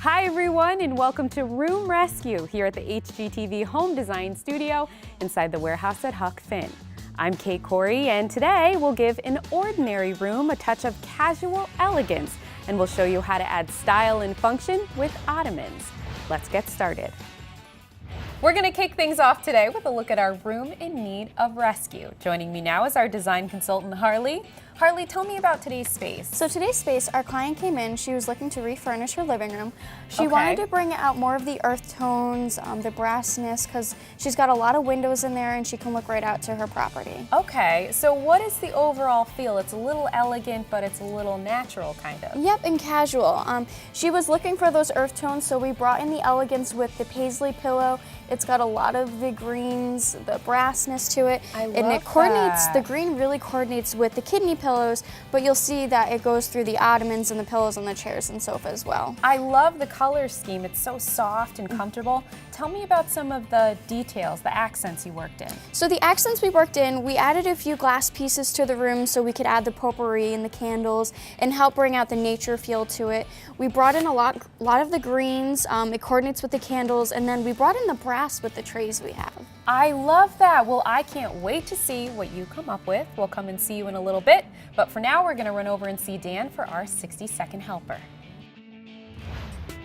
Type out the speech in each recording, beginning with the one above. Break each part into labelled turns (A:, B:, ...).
A: Hi everyone, and welcome to Room Rescue here at the HGTV Home Design Studio inside the warehouse at Huck Finn. I'm Kate Corey, and today we'll give an ordinary room a touch of casual elegance, and we'll show you how to add style and function with Ottomans. Let's get started. We're going to kick things off today with a look at our room in need of rescue. Joining me now is our design consultant, Harley. Harley, tell me about today's space.
B: So today's space, our client came in, she was looking to refurnish her living room. She wanted to bring out more of the earth tones, the brassness, because she's got a lot of windows in there and she can look right out to her property.
A: Okay, so what is the overall feel? It's a little elegant, but it's a little natural, kind of.
B: Yep, and casual. She was looking for those earth tones, so we brought in the elegance with the paisley pillow. It's got a lot of the greens, the brassness to it. And it coordinates, the green really coordinates with the kidney pillows, but you'll see that it goes through the ottomans and the pillows on the chairs and sofa as well.
A: I love the color scheme. It's so soft and comfortable. Tell me about some of the details, the accents you worked in.
B: So the accents we worked in, we added a few glass pieces to the room so we could add the potpourri and the candles and help bring out the nature feel to it. We brought in a lot of the greens, it coordinates with the candles, and then we brought in the brass with the trays we have.
A: I love that. Well, I can't wait to see what you come up with. We'll come and see you in a little bit, but for now we're going to run over and see Dan for our 60-second helper.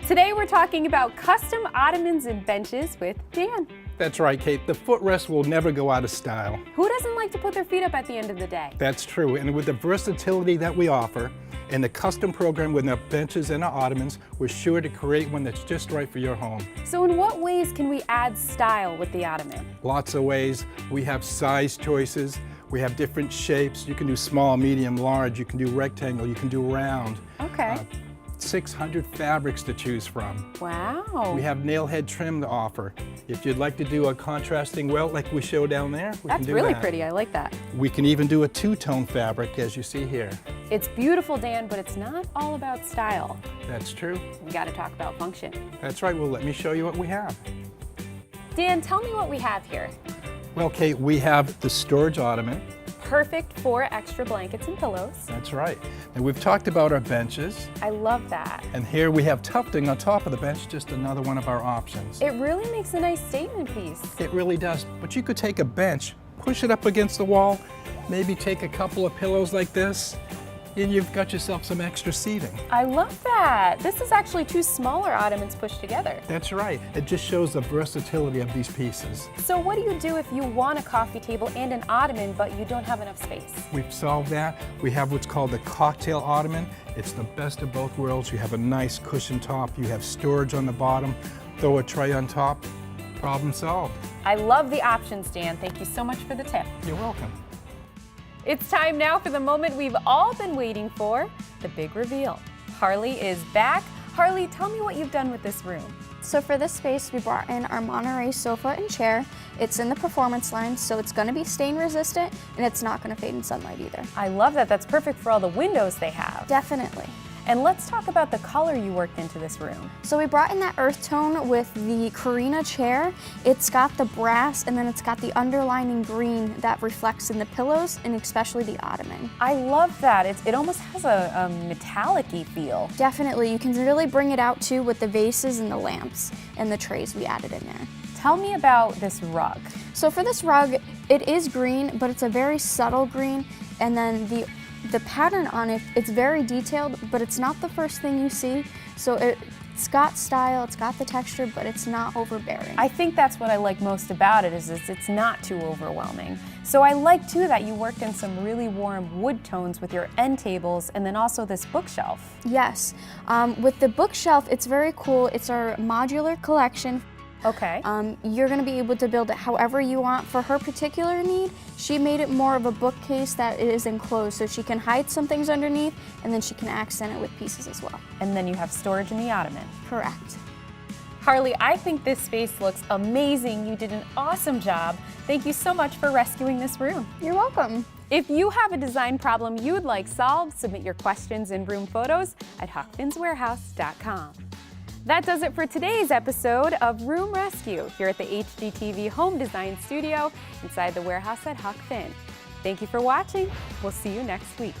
A: Today we're talking about custom ottomans and benches with Dan.
C: That's right, Kate. The footrest will never go out of style.
A: Who doesn't like to put their feet up at the end of the day?
C: That's true, and with the versatility that we offer and the custom program with our benches and our ottomans, we're sure to create one that's just right for your home.
A: So in what ways can we add style with the ottoman?
C: Lots of ways. We have size choices. We have different shapes. You can do small, medium, large. You can do rectangle. You can do round.
A: Okay.
C: 600 fabrics to choose from.
A: Wow.
C: We have nail head trim to offer. If you'd like to do a contrasting welt like we show down there, we can do that.
A: That's really pretty. I like that.
C: We can even do a two-tone fabric, as you see here.
A: It's beautiful, Dan, but it's not all about style.
C: That's true.
A: We got to talk about function.
C: That's right. Well, let me show you what we have.
A: Dan, tell me what we have here.
C: Well, Kate, we have the storage ottoman.
A: Perfect for extra blankets and pillows.
C: That's right. And we've talked about our benches.
A: I love that.
C: And here we have tufting on top of the bench, just another one of our options.
A: It really makes a nice statement piece.
C: It really does. But you could take a bench, push it up against the wall, maybe take a couple of pillows like this, and you've got yourself some extra seating.
A: I love that. This is actually two smaller ottomans pushed together.
C: That's right. It just shows the versatility of these pieces.
A: So what do you do if you want a coffee table and an ottoman, but you don't have enough space?
C: We've solved that. We have what's called the cocktail ottoman. It's the best of both worlds. You have a nice cushion top. You have storage on the bottom. Throw a tray on top. Problem solved.
A: I love the options, Dan. Thank you so much for the tip.
C: You're welcome.
A: It's time now for the moment we've all been waiting for, the big reveal. Harley is back. Harley, tell me what you've done with this room.
B: So for this space, we brought in our Monterey sofa and chair. It's in the performance line, so it's going to be stain resistant and it's not going to fade in sunlight either.
A: I love that. That's perfect for all the windows they have.
B: Definitely.
A: And let's talk about the color you worked into this room.
B: So we brought in that earth tone with the Carina chair. It's got the brass and then it's got the underlining green that reflects in the pillows and especially the ottoman.
A: I love that. It almost has a metallic-y feel.
B: Definitely. You can really bring it out too with the vases and the lamps and the trays we added in there.
A: Tell me about this rug.
B: So for this rug, it is green, but it's a very subtle green, and then the pattern on it, it's very detailed, but it's not the first thing you see. So it's got style, it's got the texture, but it's not overbearing.
A: I think that's what I like most about it, is it's not too overwhelming. So I like too that you worked in some really warm wood tones with your end tables and then also this bookshelf.
B: Yes, with the bookshelf, it's very cool. It's our modular collection.
A: Okay.
B: You're going to be able to build it however you want. For her particular need, she made it more of a bookcase that is enclosed, so she can hide some things underneath and then she can accent it with pieces as well.
A: And then you have storage in the ottoman.
B: Correct.
A: Harley, I think this space looks amazing. You did an awesome job. Thank you so much for rescuing this room.
B: You're welcome.
A: If you have a design problem you'd like solved, submit your questions and room photos at huckfinnswarehouse.com. That does it for today's episode of Room Rescue here at the HGTV Home Design Studio inside the warehouse at Huck Finn. Thank you for watching. We'll see you next week.